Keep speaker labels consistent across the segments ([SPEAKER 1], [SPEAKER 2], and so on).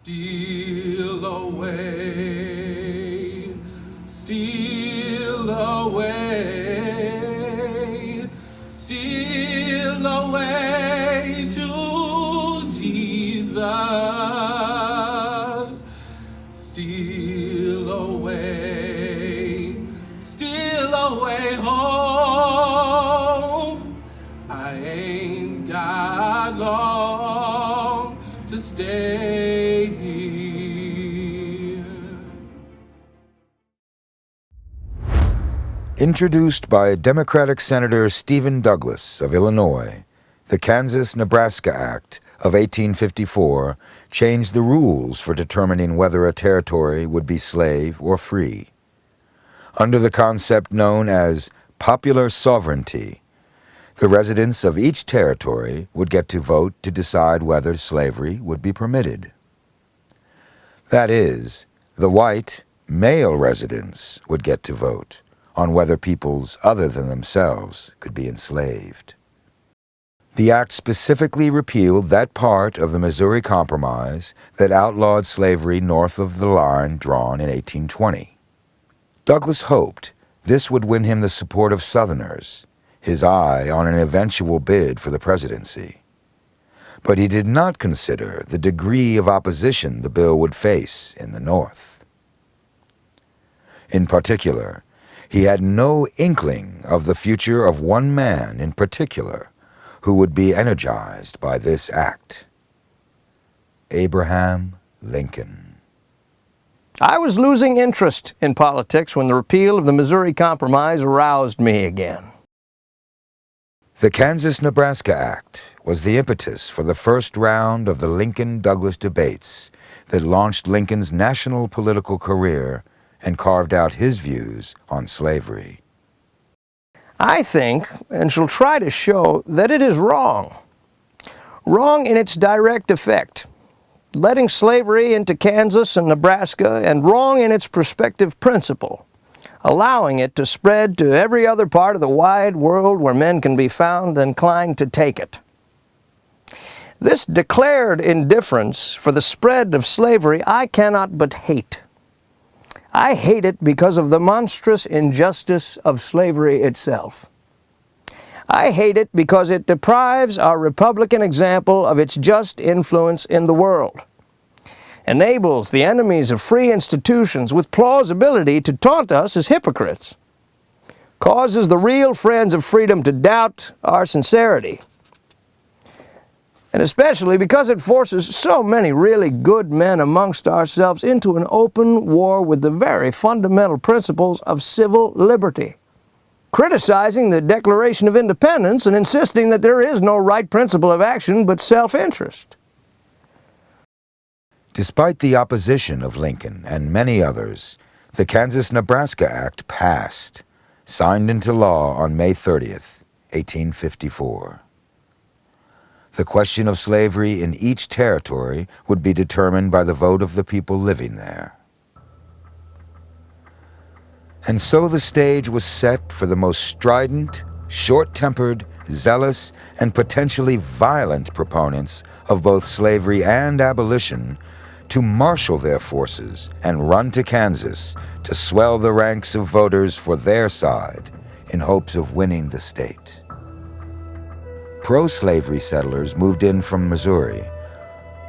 [SPEAKER 1] Steal away, steal away, steal away to Jesus. Steal away home. I ain't got long to stay here.
[SPEAKER 2] Introduced by Democratic Senator Stephen Douglas of Illinois, the Kansas-Nebraska Act of 1854 changed the rules for determining whether a territory would be slave or free. Under the concept known as popular sovereignty, the residents of each territory would get to vote to decide whether slavery would be permitted. That is, the white, male residents would get to vote on whether peoples other than themselves could be enslaved. The act specifically repealed that part of the Missouri Compromise that outlawed slavery north of the line drawn in 1820. Douglas hoped this would win him the support of Southerners, his eye on an eventual bid for the presidency. But he did not consider the degree of opposition the bill would face in the North. In particular, he had no inkling of the future of one man in particular who would be energized by this act: Abraham Lincoln.
[SPEAKER 3] I was losing interest in politics when the repeal of the Missouri Compromise aroused me again.
[SPEAKER 2] The Kansas-Nebraska Act was the impetus for the first round of the Lincoln-Douglas debates that launched Lincoln's national political career and carved out his views on slavery.
[SPEAKER 3] I think, and shall try to show, that it is wrong. Wrong in its direct effect, letting slavery into Kansas and Nebraska, and wrong in its prospective principle, allowing it to spread to every other part of the wide world where men can be found inclined to take it. This declared indifference for the spread of slavery I cannot but hate. I hate it because of the monstrous injustice of slavery itself. I hate it because it deprives our Republican example of its just influence in the world, enables the enemies of free institutions with plausibility to taunt us as hypocrites, causes the real friends of freedom to doubt our sincerity, and especially because it forces so many really good men amongst ourselves into an open war with the very fundamental principles of civil liberty, criticizing the Declaration of Independence and insisting that there is no right principle of action but self-interest.
[SPEAKER 2] Despite the opposition of Lincoln and many others, the Kansas-Nebraska Act passed, signed into law on May 30th, 1854. The question of slavery in each territory would be determined by the vote of the people living there. And so the stage was set for the most strident, short-tempered, zealous, and potentially violent proponents of both slavery and abolition to marshal their forces and run to Kansas to swell the ranks of voters for their side in hopes of winning the state. Pro-slavery settlers moved in from Missouri,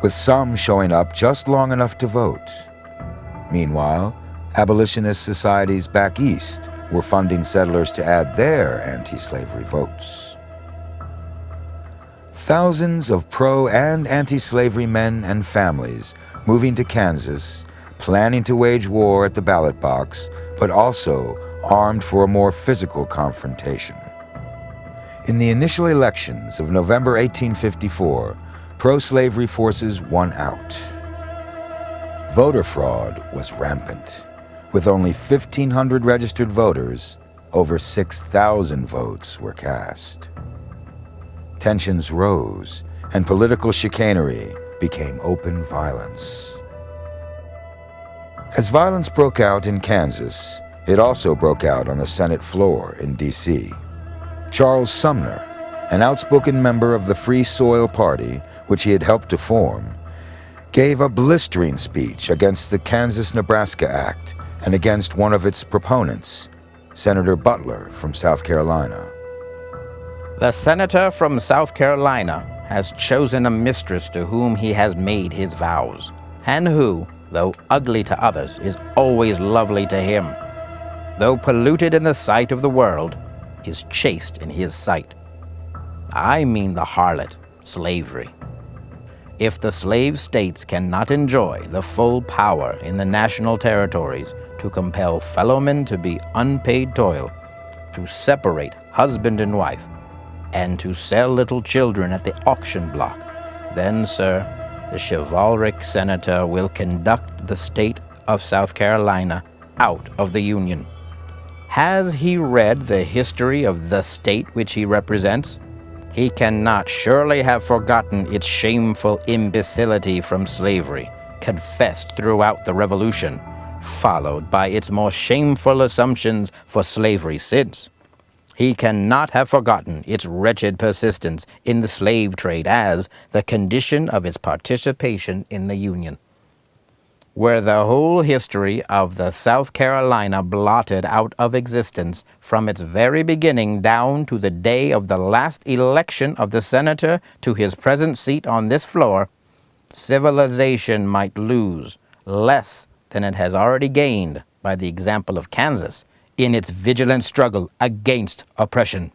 [SPEAKER 2] with some showing up just long enough to vote. Meanwhile, abolitionist societies back east were funding settlers to add their anti-slavery votes. Thousands of pro- and anti-slavery men and families moving to Kansas, planning to wage war at the ballot box, but also armed for a more physical confrontation. In the initial elections of November 1854, pro-slavery forces won out. Voter fraud was rampant. With only 1,500 registered voters, over 6,000 votes were cast. Tensions rose, and political chicanery became open violence. As violence broke out in Kansas, it also broke out on the Senate floor in D.C. Charles Sumner, an outspoken member of the Free Soil Party, which he had helped to form, gave a blistering speech against the Kansas-Nebraska Act and against one of its proponents, Senator Butler from South Carolina.
[SPEAKER 4] The senator from South Carolina has chosen a mistress to whom he has made his vows, and who, though ugly to others, is always lovely to him. Though polluted in the sight of the world, is chaste in his sight. I mean the harlot, slavery. If the slave states cannot enjoy the full power in the national territories to compel fellowmen to be unpaid toil, to separate husband and wife, and to sell little children at the auction block, then, sir, the chivalric senator will conduct the state of South Carolina out of the Union. Has he read the history of the state which he represents? He cannot surely have forgotten its shameful imbecility from slavery, confessed throughout the Revolution, followed by its more shameful assumptions for slavery since. He cannot have forgotten its wretched persistence in the slave trade as the condition of its participation in the Union. Were the whole history of the South Carolina blotted out of existence from its very beginning down to the day of the last election of the senator to his present seat on this floor, civilization might lose less than it has already gained by the example of Kansas in its vigilant struggle against oppression.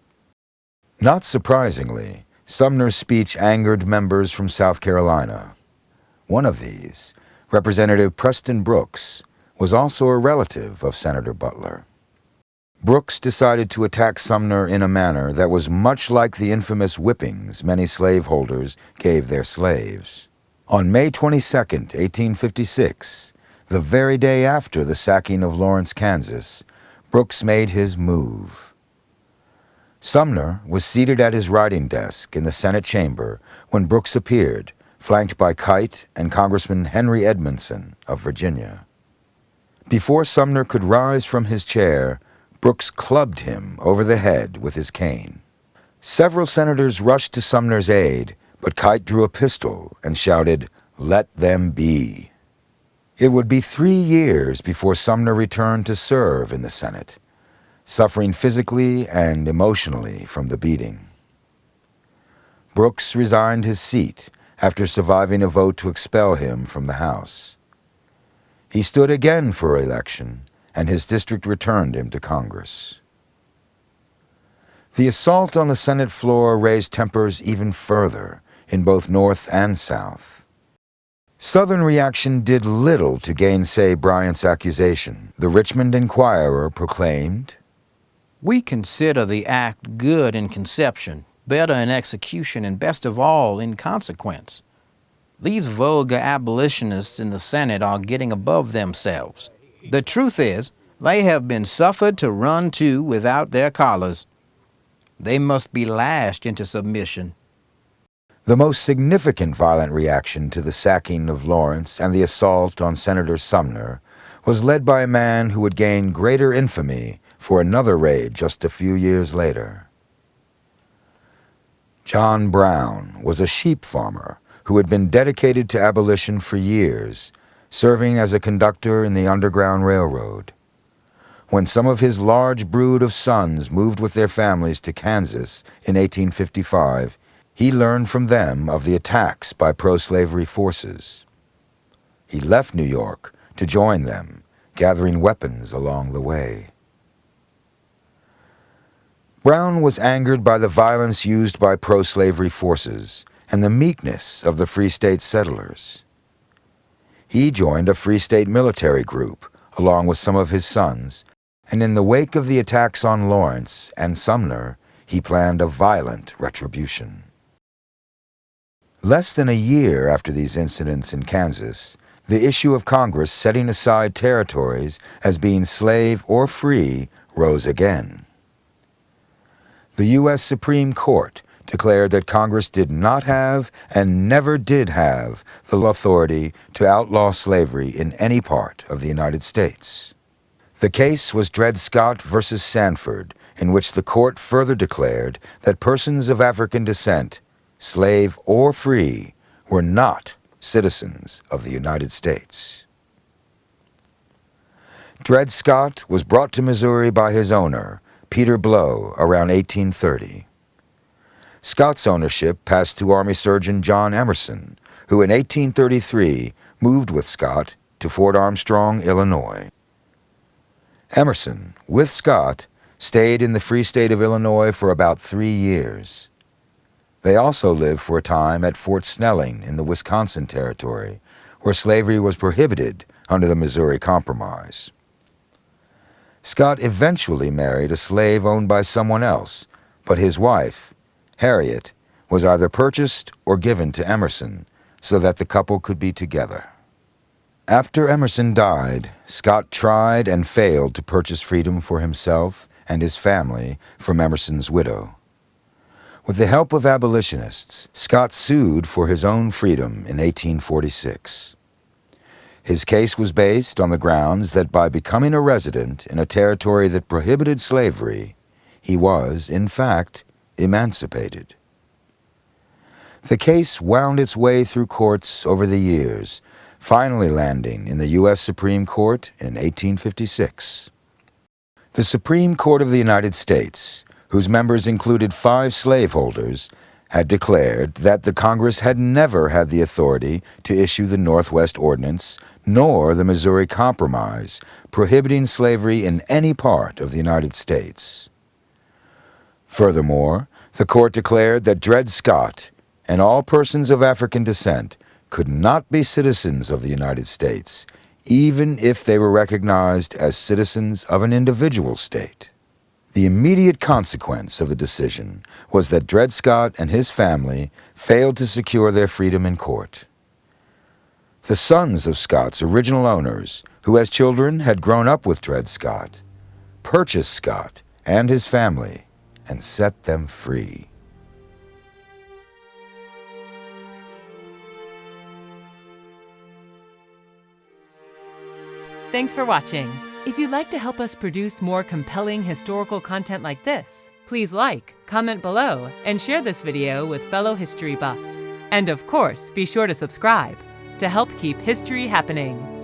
[SPEAKER 2] Not surprisingly, Sumner's speech angered members from South Carolina. One of these, Representative Preston Brooks, was also a relative of Senator Butler. Brooks decided to attack Sumner in a manner that was much like the infamous whippings many slaveholders gave their slaves. On May 22, 1856, the very day after the sacking of Lawrence, Kansas, Brooks made his move. Sumner was seated at his writing desk in the Senate chamber when Brooks appeared, flanked by Kite and Congressman Henry Edmondson of Virginia. Before Sumner could rise from his chair, Brooks clubbed him over the head with his cane. Several senators rushed to Sumner's aid, but Kite drew a pistol and shouted, "Let them be." It would be 3 years before Sumner returned to serve in the Senate, suffering physically and emotionally from the beating. Brooks resigned his seat after surviving a vote to expel him from the House. He stood again for election, and his district returned him to Congress. The assault on the Senate floor raised tempers even further in both North and South. Southern reaction did little to gainsay Bryant's accusation. The Richmond Enquirer proclaimed,
[SPEAKER 4] We consider the act good in conception, better in execution, and best of all in consequence. These vulgar abolitionists in the Senate are getting above themselves. The truth is, they have been suffered to run too without their collars. They must be lashed into submission.
[SPEAKER 2] The most significant violent reaction to the sacking of Lawrence and the assault on Senator Sumner was led by a man who would gain greater infamy for another raid just a few years later. John Brown was a sheep farmer who had been dedicated to abolition for years, serving as a conductor in the Underground Railroad. When some of his large brood of sons moved with their families to Kansas in 1855, he learned from them of the attacks by pro-slavery forces. He left New York to join them, gathering weapons along the way. Brown was angered by the violence used by pro-slavery forces and the meekness of the Free State settlers. He joined a Free State military group, along with some of his sons, and in the wake of the attacks on Lawrence and Sumner, he planned a violent retribution. Less than a year after these incidents in Kansas, the issue of Congress setting aside territories as being slave or free rose again. The U.S. Supreme Court declared that Congress did not have and never did have the authority to outlaw slavery in any part of the United States. The case was Dred Scott versus Sanford, in which the court further declared that persons of African descent, slave or free, were not citizens of the United States. Dred Scott was brought to Missouri by his owner, Peter Blow, around 1830. Scott's ownership passed to Army Surgeon John Emerson, who in 1833 moved with Scott to Fort Armstrong, Illinois. Emerson, with Scott, stayed in the Free State of Illinois for about 3 years. They also lived for a time at Fort Snelling in the Wisconsin Territory, where slavery was prohibited under the Missouri Compromise. Scott eventually married a slave owned by someone else, but his wife, Harriet, was either purchased or given to Emerson so that the couple could be together. After Emerson died, Scott tried and failed to purchase freedom for himself and his family from Emerson's widow. With the help of abolitionists, Scott sued for his own freedom in 1846. His case was based on the grounds that by becoming a resident in a territory that prohibited slavery, he was, in fact, emancipated. The case wound its way through courts over the years, finally landing in the U.S. Supreme Court in 1856. The Supreme Court of the United States, whose members included 5 slaveholders, had declared that the Congress had never had the authority to issue the Northwest Ordinance nor the Missouri Compromise prohibiting slavery in any part of the United States. Furthermore, the court declared that Dred Scott and all persons of African descent could not be citizens of the United States, even if they were recognized as citizens of an individual state. The immediate consequence of the decision was that Dred Scott and his family failed to secure their freedom in court. The sons of Scott's original owners, who as children had grown up with Dred Scott, purchased Scott and his family and set them free.
[SPEAKER 5] Thanks for watching. If you'd like to help us produce more compelling historical content like this, please like, comment below, and share this video with fellow history buffs. And of course, be sure to subscribe to help keep history happening.